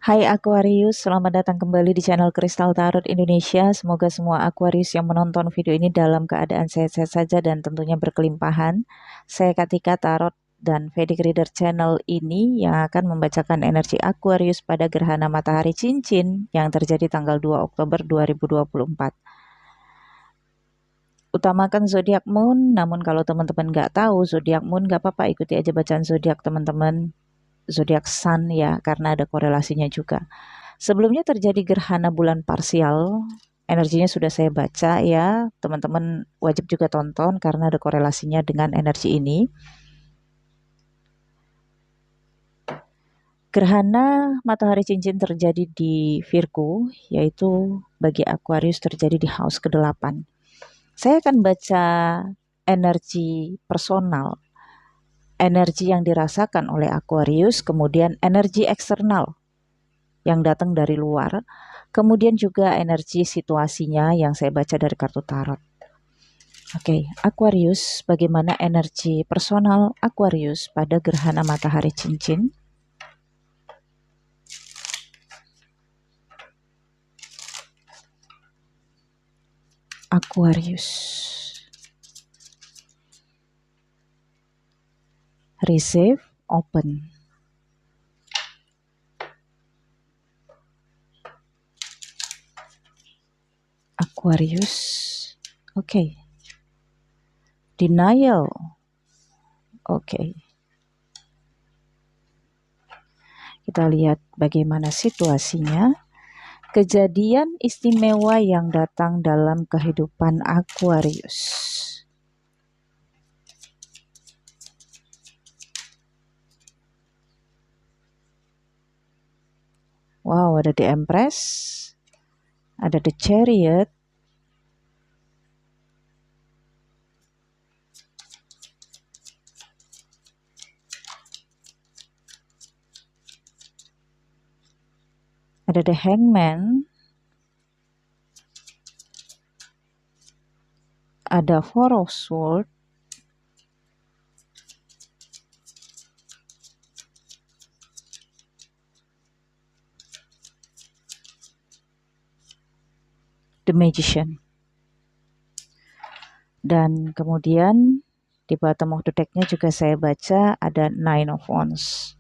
Hai Aquarius, selamat datang kembali di channel Kristal Tarot Indonesia. Semoga semua Aquarius yang menonton video ini dalam keadaan sehat-sehat saja dan tentunya berkelimpahan. Saya Katika Tarot dan Vedic Reader channel ini yang akan membacakan energi Aquarius pada gerhana matahari cincin yang terjadi tanggal 2 Oktober 2024. Utamakan zodiak moon, namun kalau teman-teman nggak tahu zodiak moon nggak apa-apa, ikuti aja bacaan zodiak teman-teman. Zodiak sun ya, karena ada korelasinya juga. Sebelumnya terjadi gerhana bulan parsial, energinya sudah saya baca ya, teman-teman wajib juga tonton karena ada korelasinya dengan energi ini. Gerhana matahari cincin terjadi di Virgo, yaitu bagi Aquarius terjadi di house ke-8. Saya akan baca energi personal, energi yang dirasakan oleh Aquarius, kemudian energi eksternal yang datang dari luar, kemudian juga energi situasinya yang saya baca dari kartu tarot. Oke, Aquarius, bagaimana energi personal Aquarius pada gerhana matahari cincin? Aquarius. Receive, open. Aquarius. Oke. Denial. Oke. Kita lihat bagaimana situasinya. Kejadian istimewa yang datang dalam kehidupan Aquarius. Wow, ada The Empress, ada The Chariot, ada The Hangman, ada Four of Swords, The Magician. Dan kemudian di bottom of the deck-nya juga saya baca ada Nine of Wands.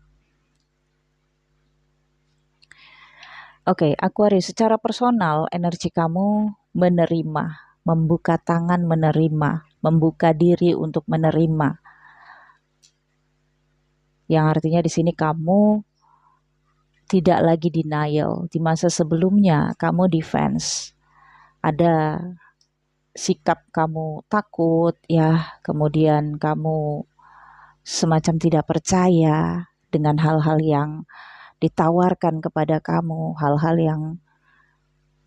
Oke, Aquarius, secara personal energi kamu menerima, membuka tangan menerima, membuka diri untuk menerima. Yang artinya di sini kamu tidak lagi denial. Di masa sebelumnya kamu defense. Ada sikap kamu takut ya, kemudian kamu semacam tidak percaya dengan hal-hal yang ditawarkan kepada kamu, hal-hal yang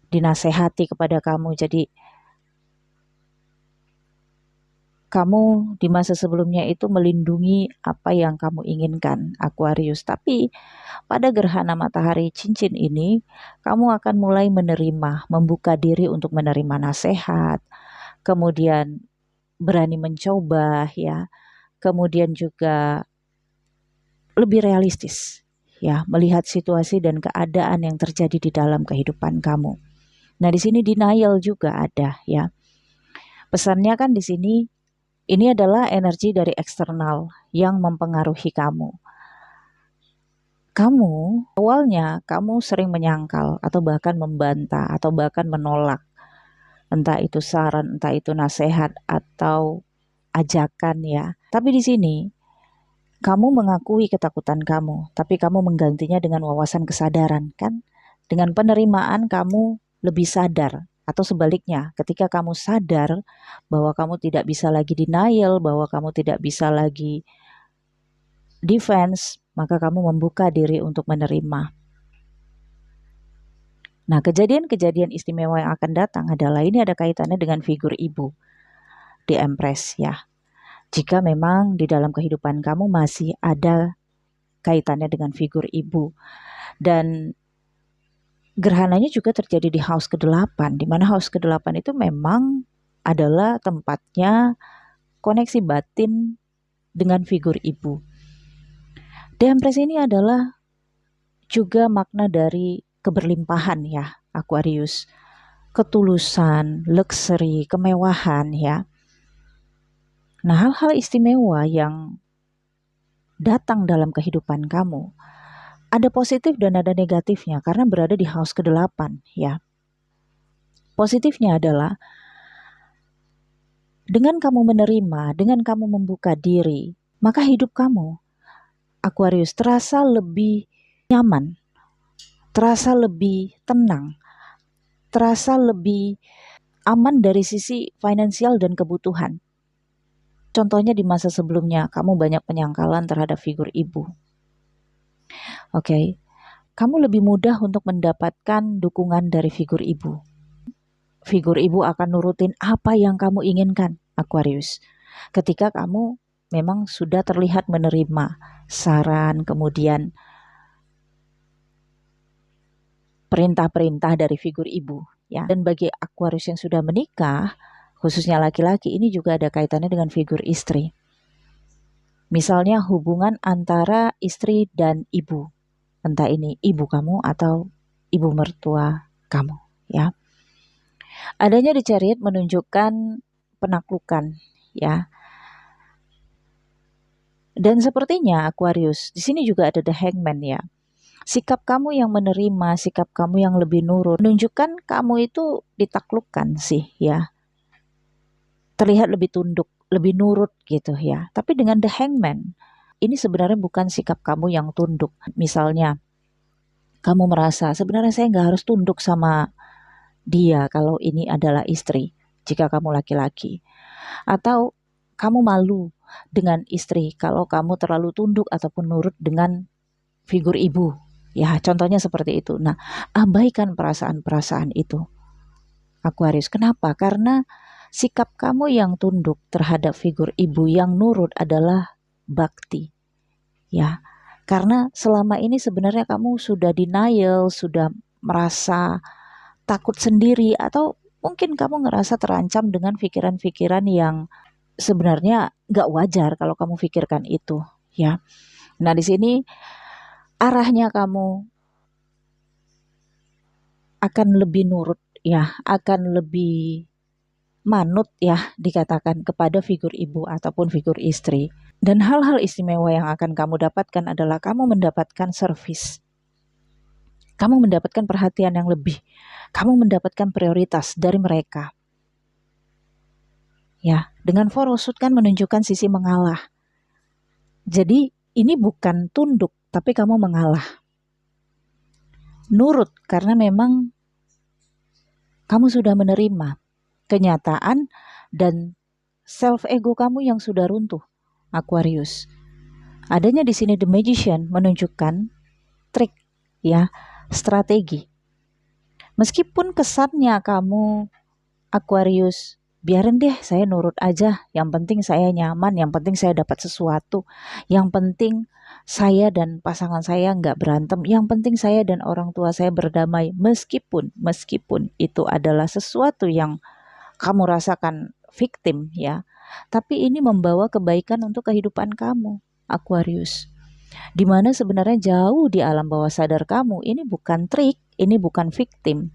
dinasehati kepada kamu. Jadi kamu di masa sebelumnya itu melindungi apa yang kamu inginkan, Aquarius. Tapi pada gerhana matahari cincin ini, kamu akan mulai menerima, membuka diri untuk menerima nasihat, kemudian berani mencoba ya, kemudian juga lebih realistis ya, melihat situasi dan keadaan yang terjadi di dalam kehidupan kamu. Nah, di sini denial juga ada ya. Pesannya kan di sini ini adalah energi dari eksternal yang mempengaruhi kamu. Kamu awalnya kamu sering menyangkal atau bahkan membantah atau bahkan menolak, entah itu saran, entah itu nasihat atau ajakan ya. Tapi di sini kamu mengakui ketakutan kamu, tapi kamu menggantinya dengan wawasan kesadaran kan? Dengan penerimaan kamu lebih sadar. Atau sebaliknya, ketika kamu sadar bahwa kamu tidak bisa lagi denial, bahwa kamu tidak bisa lagi defense, maka kamu membuka diri untuk menerima. Nah, kejadian-kejadian istimewa yang akan datang adalah ini ada kaitannya dengan figur ibu, di Empress ya. Jika memang di dalam kehidupan kamu masih ada kaitannya dengan figur ibu. Dan gerhananya juga terjadi di house ke-8, di mana house ke-8 itu memang adalah tempatnya koneksi batin dengan figur ibu. The Empress ini adalah juga makna dari keberlimpahan ya, Aquarius. Ketulusan, luxury, kemewahan ya. Nah, hal-hal istimewa yang datang dalam kehidupan kamu, ada positif dan ada negatifnya karena berada di house ke-8 ya. Positifnya adalah dengan kamu menerima, dengan kamu membuka diri, maka hidup kamu, Aquarius, terasa lebih nyaman, terasa lebih tenang, terasa lebih aman dari sisi finansial dan kebutuhan. Contohnya di masa sebelumnya, kamu banyak penyangkalan terhadap figur ibu. Oke, kamu lebih mudah untuk mendapatkan dukungan dari figur ibu. Figur ibu akan nurutin apa yang kamu inginkan, Aquarius. Ketika kamu memang sudah terlihat menerima saran, kemudian perintah-perintah dari figur ibu, ya. Dan bagi Aquarius yang sudah menikah, khususnya laki-laki, ini juga ada kaitannya dengan figur istri. Misalnya hubungan antara istri dan ibu, entah ini ibu kamu atau ibu mertua kamu, ya. Adanya di chariot menunjukkan penaklukan, ya. Dan sepertinya Aquarius, di sini juga ada the hangman ya. Sikap kamu yang menerima, sikap kamu yang lebih nurut, menunjukkan kamu itu ditaklukkan sih ya. Terlihat lebih tunduk, lebih nurut gitu ya. Tapi dengan the hangman, ini sebenarnya bukan sikap kamu yang tunduk. Misalnya, kamu merasa sebenarnya saya nggak harus tunduk sama dia kalau ini adalah istri, jika kamu laki-laki. Atau kamu malu dengan istri kalau kamu terlalu tunduk ataupun nurut dengan figur ibu. Ya, contohnya seperti itu. Nah, abaikan perasaan-perasaan itu, Aquarius. Kenapa? Karena sikap kamu yang tunduk terhadap figur ibu, yang nurut adalah bakti. Ya, karena selama ini sebenarnya kamu sudah denial, sudah merasa takut sendiri, atau mungkin kamu ngerasa terancam dengan pikiran-pikiran yang sebenarnya nggak wajar kalau kamu pikirkan itu. Ya, nah di sini arahnya kamu akan lebih nurut ya, akan lebih manut ya dikatakan kepada figur ibu ataupun figur istri. Dan hal-hal istimewa yang akan kamu dapatkan adalah kamu mendapatkan servis. Kamu mendapatkan perhatian yang lebih. Kamu mendapatkan prioritas dari mereka. Ya, dengan forosut kan menunjukkan sisi mengalah. Jadi ini bukan tunduk, tapi kamu mengalah. Nurut karena memang kamu sudah menerima kenyataan dan self ego kamu yang sudah runtuh, Aquarius. Adanya di sini the magician menunjukkan trik ya, strategi. Meskipun kesannya kamu Aquarius, biarin deh saya nurut aja, yang penting saya nyaman, yang penting saya dapat sesuatu, yang penting saya dan pasangan saya nggak berantem, yang penting saya dan orang tua saya berdamai, meskipun itu adalah sesuatu yang kamu rasakan victim ya, tapi ini membawa kebaikan untuk kehidupan kamu, Aquarius. Dimana sebenarnya jauh di alam bawah sadar kamu, ini bukan trik, ini bukan victim,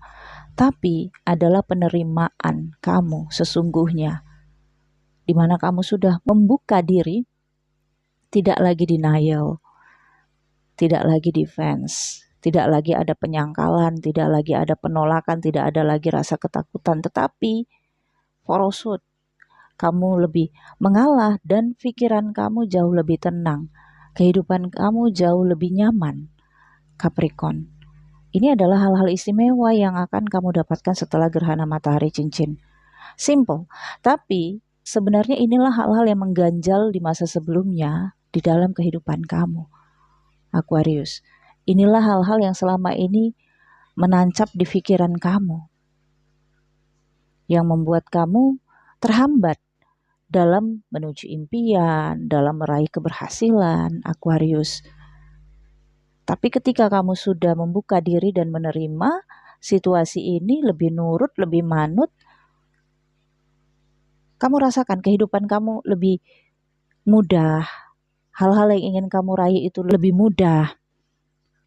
tapi adalah penerimaan kamu sesungguhnya. Dimana kamu sudah membuka diri, tidak lagi denial, tidak lagi defense, tidak lagi ada penyangkalan, tidak lagi ada penolakan, tidak ada lagi rasa ketakutan, tetapi forosud, kamu lebih mengalah dan pikiran kamu jauh lebih tenang. Kehidupan kamu jauh lebih nyaman, Capricorn. Ini adalah hal-hal istimewa yang akan kamu dapatkan setelah gerhana matahari cincin. Simple, tapi sebenarnya inilah hal-hal yang mengganjal di masa sebelumnya di dalam kehidupan kamu, Aquarius. Inilah hal-hal yang selama ini menancap di pikiran kamu, yang membuat kamu terhambat dalam menuju impian, dalam meraih keberhasilan, Aquarius. Tapi ketika kamu sudah membuka diri dan menerima situasi ini, lebih nurut, lebih manut, kamu rasakan kehidupan kamu lebih mudah. Hal-hal yang ingin kamu raih itu lebih mudah.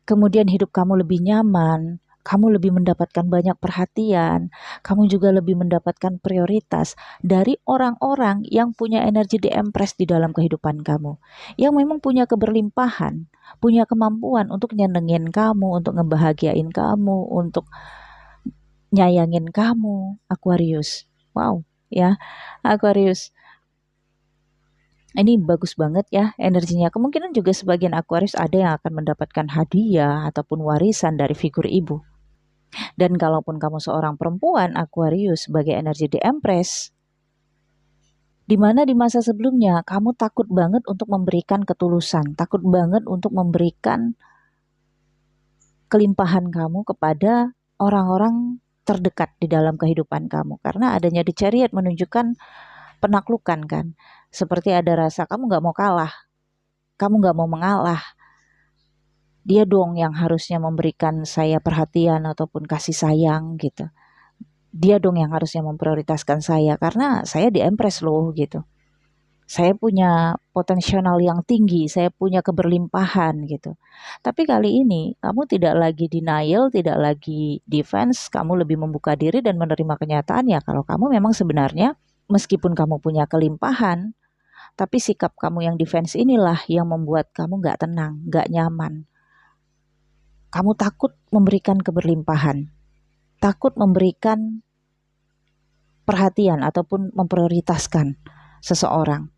kemudian hidup kamu lebih nyaman, kamu lebih mendapatkan banyak perhatian, kamu juga lebih mendapatkan prioritas dari orang-orang yang punya energi di Empress di dalam kehidupan kamu, yang memang punya keberlimpahan, punya kemampuan untuk nyenengin kamu, untuk ngebahagiain kamu, untuk nyayangin kamu, Aquarius. Wow, ya, Aquarius. Ini bagus banget ya energinya. Kemungkinan juga sebagian Aquarius ada yang akan mendapatkan hadiah ataupun warisan dari figur ibu. Dan kalaupun kamu seorang perempuan Aquarius sebagai energi di Empress, di mana di masa sebelumnya kamu takut banget untuk memberikan ketulusan, takut banget untuk memberikan kelimpahan kamu kepada orang-orang terdekat di dalam kehidupan kamu. Karena adanya di Chariot menunjukkan penaklukan kan. Seperti ada rasa kamu nggak mau kalah, kamu nggak mau mengalah. Dia dong yang harusnya memberikan saya perhatian ataupun kasih sayang gitu. Dia dong yang harusnya memprioritaskan saya karena saya di Empress loh gitu. Saya punya potensial yang tinggi, saya punya keberlimpahan gitu. Tapi kali ini kamu tidak lagi denial, tidak lagi defense, kamu lebih membuka diri dan menerima kenyataan ya kalau kamu memang sebenarnya meskipun kamu punya kelimpahan, tapi sikap kamu yang defense inilah yang membuat kamu nggak tenang, nggak nyaman. Kamu takut memberikan keberlimpahan, takut memberikan perhatian ataupun memprioritaskan seseorang.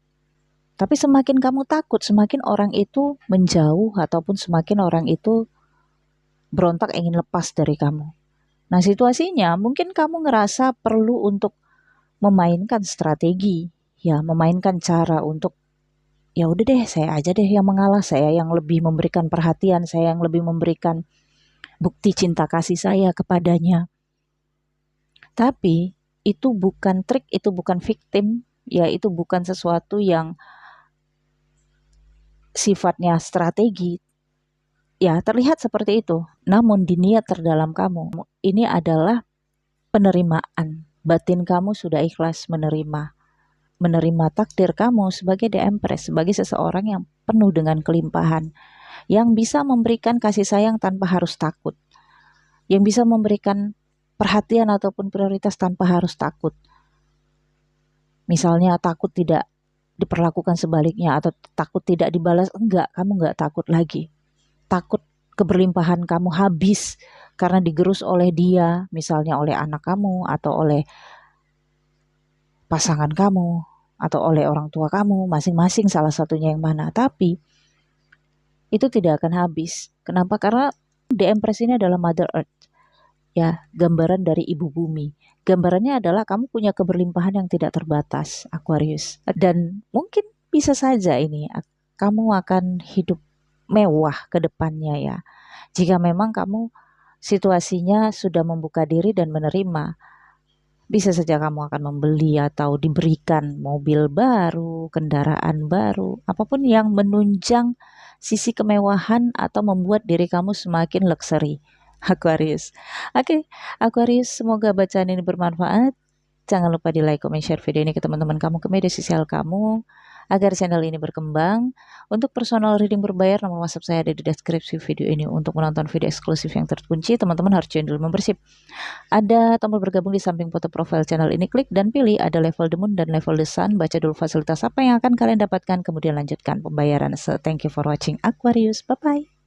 Tapi semakin kamu takut, semakin orang itu menjauh ataupun semakin orang itu berontak ingin lepas dari kamu. Nah, situasinya mungkin kamu ngerasa perlu untuk memainkan strategi, ya, memainkan cara untuk ya udah deh, saya aja deh yang mengalah, saya yang lebih memberikan perhatian, saya yang lebih memberikan bukti cinta kasih saya kepadanya. Tapi itu bukan trik, itu bukan victim, ya itu bukan sesuatu yang sifatnya strategi. Ya, terlihat seperti itu. Namun di niat terdalam kamu, ini adalah penerimaan. Batin kamu sudah ikhlas menerima. Menerima takdir kamu sebagai The Empress, sebagai seseorang yang penuh dengan kelimpahan. Yang bisa memberikan kasih sayang tanpa harus takut. Yang bisa memberikan perhatian ataupun prioritas tanpa harus takut. Misalnya takut tidak diperlakukan sebaliknya atau takut tidak dibalas, enggak, kamu enggak takut lagi. Takut keberlimpahan kamu habis karena digerus oleh dia, misalnya oleh anak kamu atau oleh pasangan kamu atau oleh orang tua kamu, masing-masing salah satunya yang mana. Tapi itu tidak akan habis. Kenapa? Karena The Empress ini adalah Mother Earth. Ya, gambaran dari ibu bumi. Gambarannya adalah kamu punya keberlimpahan yang tidak terbatas, Aquarius. Dan mungkin bisa saja ini kamu akan hidup mewah ke depannya ya. Jika memang kamu situasinya sudah membuka diri dan menerima, bisa saja kamu akan membeli atau diberikan mobil baru, kendaraan baru, apapun yang menunjang sisi kemewahan atau membuat diri kamu semakin luxury. Aquarius. Oke, Aquarius, semoga bacaan ini bermanfaat. Jangan lupa di like, comment, share video ini ke teman-teman kamu, ke media sosial kamu, agar channel ini berkembang. Untuk personal reading berbayar, nomor WhatsApp saya ada di deskripsi video ini. Untuk menonton video eksklusif yang terkunci, teman-teman harus join dulu membership. Ada tombol bergabung di samping foto profil channel ini, klik dan pilih ada level the moon dan level the sun. Baca dulu fasilitas apa yang akan kalian dapatkan, kemudian lanjutkan pembayaran. So, thank you for watching Aquarius. Bye-bye.